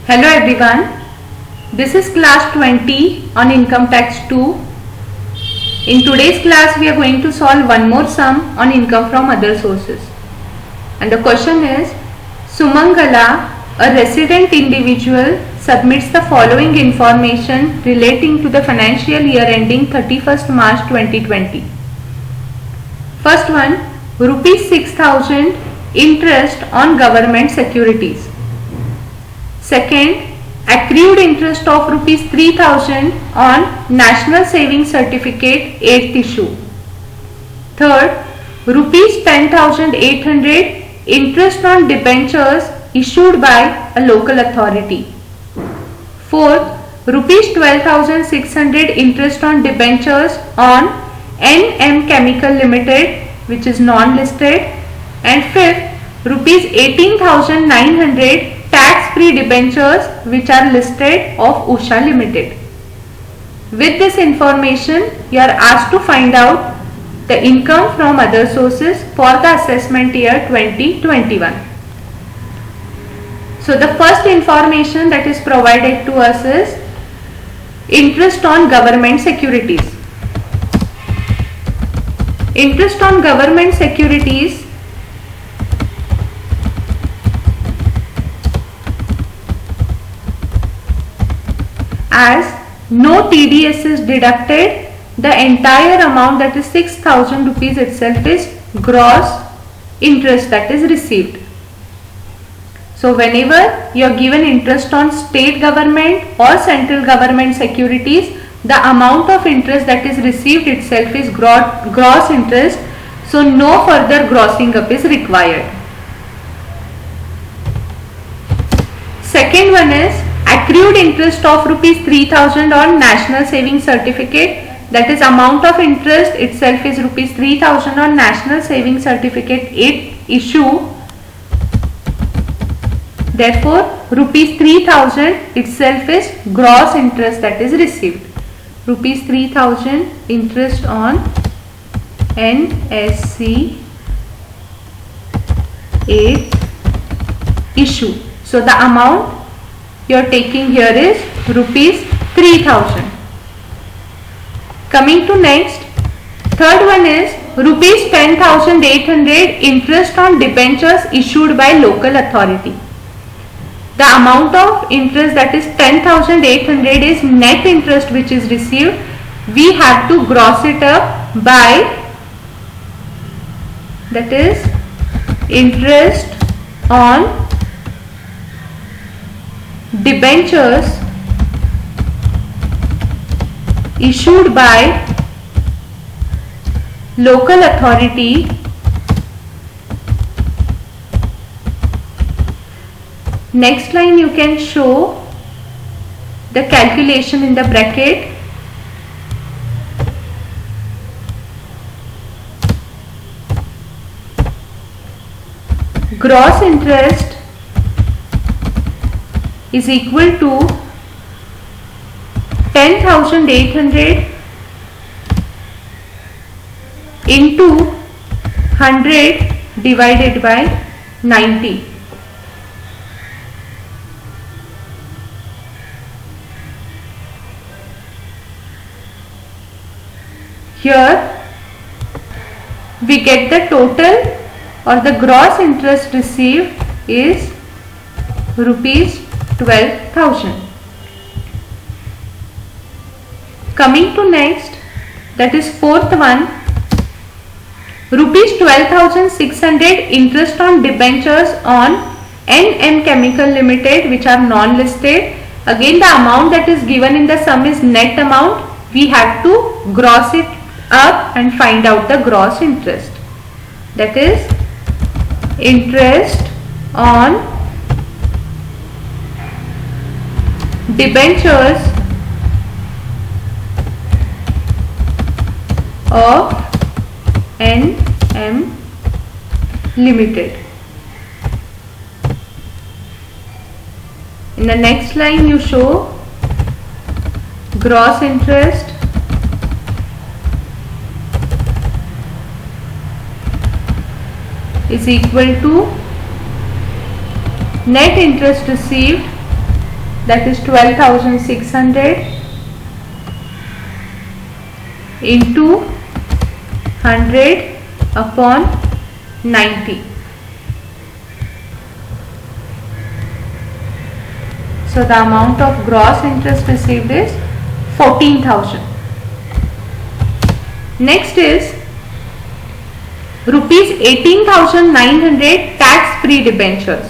Hello everyone, this is class 20 on income tax 2. In today's class we are going to solve one more sum on income from other sources. And the question is, Sumangala, a resident individual, submits the following information relating to the financial year ending 31st March 2020. First one, rupees 6,000 interest on government securities. Second, accrued interest of rupees 3,000 on National Savings Certificate 8th issue. Third, rupees 10,800 interest on debentures issued by a local authority. Fourth, rupees 12,600 interest on debentures on NM Chemical Limited, which is non-listed. And fifth, rupees 18,900 tax-free debentures which are listed of Usha Limited. With this information, you are asked to find out the income from other sources for the assessment year 2021. So the first information that is provided to us is interest on government securities. Interest on government securities as no TDS is deducted, the entire amount, that is 6,000 rupees itself, is gross interest that is received. So whenever you are given interest on state government or central government securities, the amount of interest that is received itself is gross interest, so no further grossing up is required. Second one is accrued interest of rupees 3,000 on National Savings Certificate, that is amount of interest itself is rupees 3,000 on National Savings Certificate 8th issue. Therefore, rupees 3,000 itself is gross interest that is received. Rupees 3,000 interest on NSC 8th issue. So the amount you are taking here is rupees 3,000. Coming to next, third one is rupees 10,800 interest on debentures issued by local authority. The amount of interest, that is 10,800, is net interest which is received. We have to gross it up by, that is interest on debentures issued by local authority next line you can show the calculation in the bracket. Gross interest is equal to 10,800 into 100 divided by 90. Here we get the total or the gross interest received is rupees 12,000. Coming to next, that is fourth one, rupees 12,600 interest on debentures on NM Chemical Limited which are non-listed. Again the amount that is given in the sum is net amount. We have to gross it up and find out the gross interest. That is interest on debentures of NM Limited. In the next line you show gross interest is equal to net interest received that is 12,600 into 100 upon 90. So the amount of gross interest received is 14,000. Next is rupees 18,900 tax free debentures.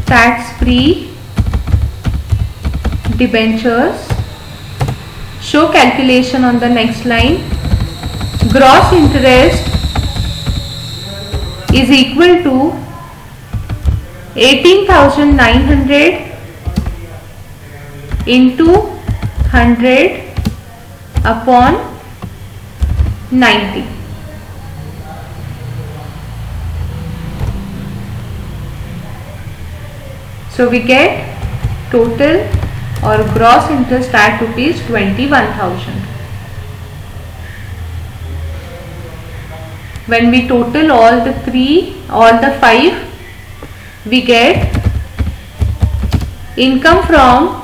Tax free debentures. Show calculation on the next line. Gross interest is equal to 18,900 into 100 upon 90. So we get total or gross interest at rupees 21,000. When we total all the five, we get income from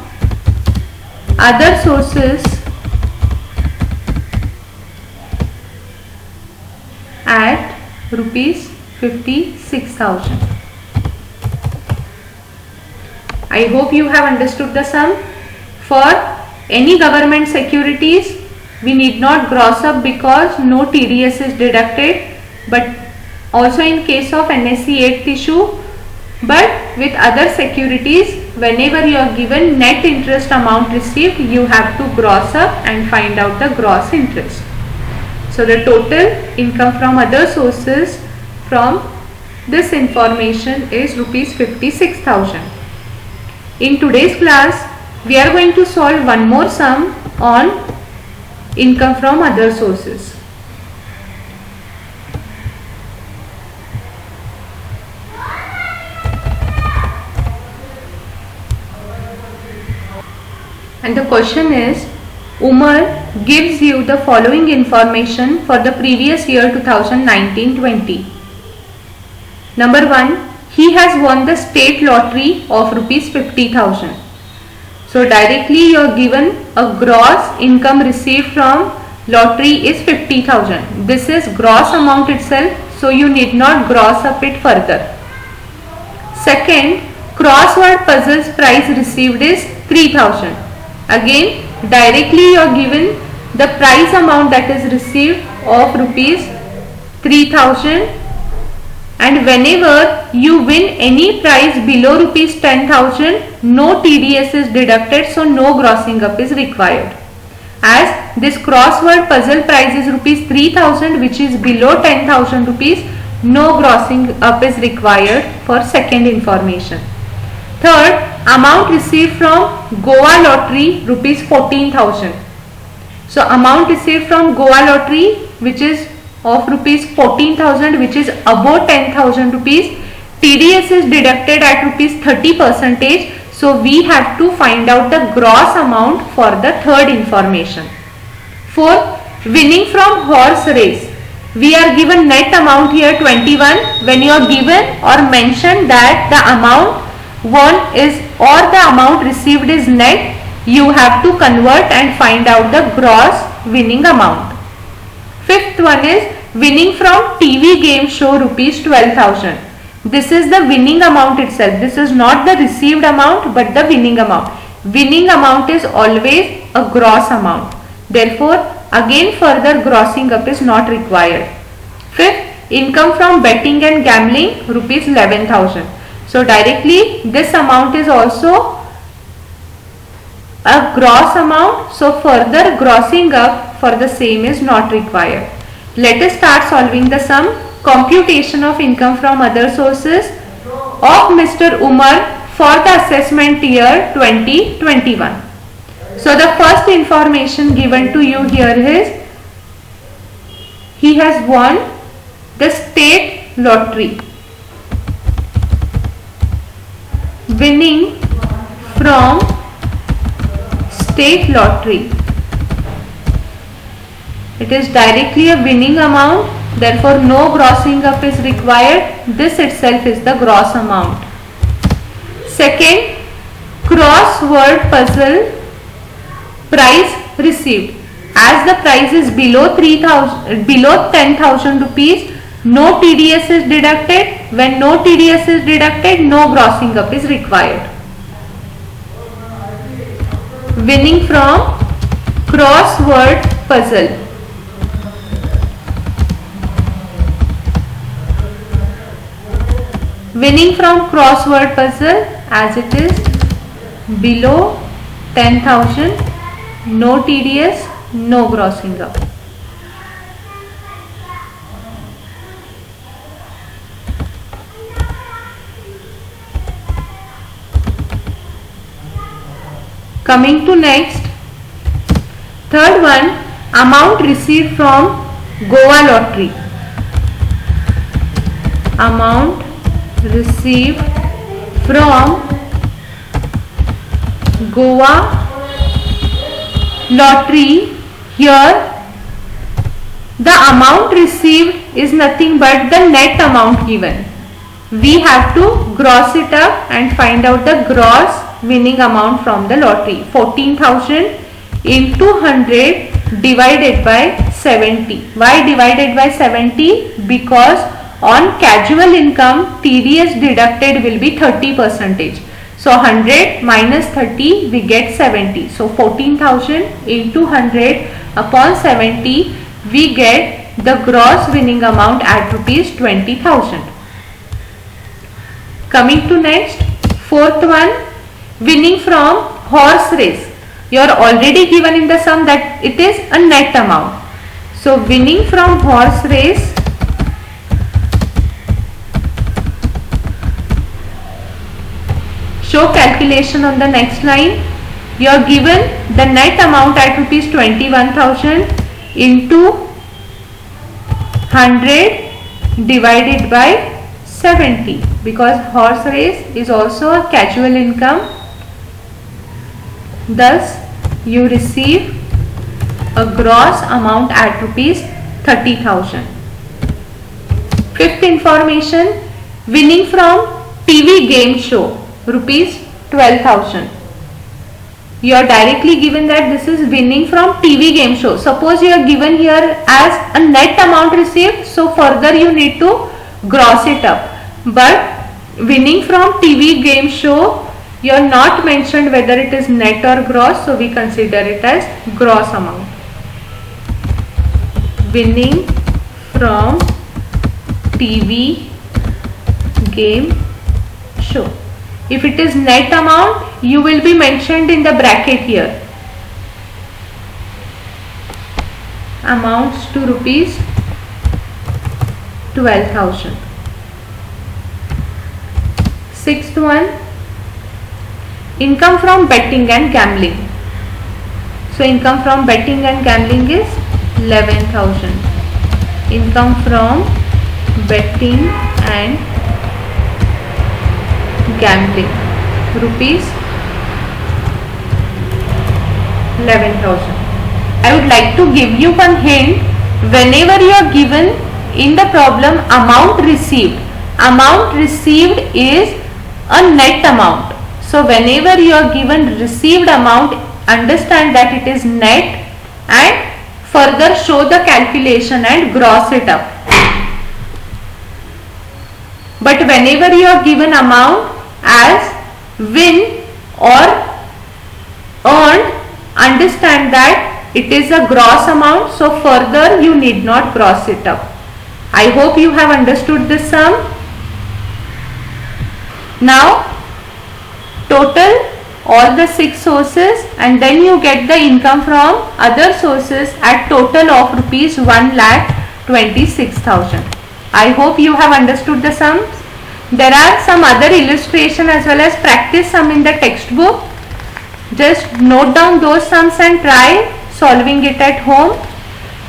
other sources at rupees 56,000. I hope you have understood the sum. For any government securities, we need not gross up because no TDS is deducted, but also in case of NSE 8th issue. But with other securities, whenever you are given net interest amount received, you have to gross up and find out the gross interest. So the total income from other sources from this information is rupees 56,000. In today's class, we are going to solve one more sum on income from other sources. And the question is, Umar gives you the following information for the previous year 2019-20. Number 1, he has won the state lottery of rupees 50,000. So directly you are given a gross income received from lottery is 50,000. This is gross amount itself, so you need not gross up it further. Second, crossword puzzles prize received is 3,000. Again, directly you are given the prize amount that is received of rupees 3,000, and whenever you win any prize below rupees 10,000, no TDS is deducted, so no grossing up is required. As this crossword puzzle prize is rupees 3,000, which is below 10,000 rupees, no grossing up is required for second information. Third, amount received from Goa lottery rupees 14,000. So amount received from Goa lottery, which is of rupees 14,000, which is above 10,000 rupees, TDS is deducted at rupees 30%. So we have to find out the gross amount for the third information. Fourth, winning from horse race. We are given net amount here 21. When you are given or mentioned that the amount won is or the amount received is net, you have to convert and find out the gross winning amount. Fifth one is winning from TV game show rupees 12,000. This is the winning amount itself. This is not the received amount but the winning amount. Winning amount is always a gross amount. Therefore, again further grossing up is not required. Fifth, income from betting and gambling rupees 11,000. So directly this amount is also a gross amount. So further grossing up for the same is not required. Let us start solving the sum. Computation of income from other sources of Mr. Umar for the assessment year 2021. So the first information given to you here is he has won the state lottery. Winning from state lottery. It is directly a winning amount, Therefore, no grossing up is required. This itself is the gross amount. Second, crossword puzzle price received. As the price is below 10,000 rupees, no TDS is deducted. When no TDS is deducted, no grossing up is required. Winning from crossword puzzle. Winning from crossword puzzle, as it is below 10,000, no TDS, no grossing up. Coming to next, third one, amount received from Goa lottery. Amount received from Goa lottery. Here the amount received is nothing but the net amount given. We have to gross it up and find out the gross winning amount from the lottery. 14,000 into 100 divided by 70. Why divided by 70? Because on casual income TDS deducted will be 30%. So 100 minus 30 we get 70. So 14,000 into 100 upon 70 we get the gross winning amount at rupees 20,000. Coming to next, fourth one, winning from horse race. You are already given in the sum that it is a net amount. So winning from horse race, show calculation on the next line. You are given the net amount at rupees 21,000 into 100 divided by 70, because horse race is also a casual income. Thus you receive a gross amount at rupees 30,000. Fifth information, winning from TV game show, rupees 12,000. You are directly given that this is winning from TV game show. Suppose you are given here as a net amount received, so further you need to gross it up. But winning from TV game show, you are not mentioned whether it is net or gross, so we consider it as gross amount. Winning from TV game show. If it is net amount, you will be mentioned in the bracket here. Amounts to rupees 12,000. Sixth one, income from betting and gambling. So income from betting and gambling is 11,000. Income from betting and gambling, rupees 11,000. I would like to give you one hint. Whenever you are given in the problem amount received is a net amount. So whenever you are given received amount, understand that it is net and further show the calculation and gross it up. But whenever you are given amount as win or earned, understand that it is a gross amount, so further you need not gross it up. I hope you have understood this sum. Now total all the 6 sources and then you get the income from other sources at total of rupees 1,26,000. I hope you have understood the sums. There are some other illustration as well as practice sum in the textbook. Just note down those sums and try solving it at home.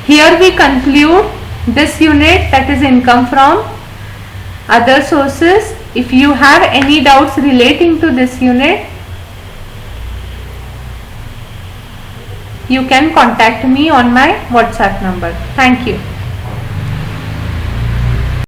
Here we conclude this unit, that is income from other sources. If you have any doubts relating to this unit, you can contact me on my WhatsApp number. Thank you.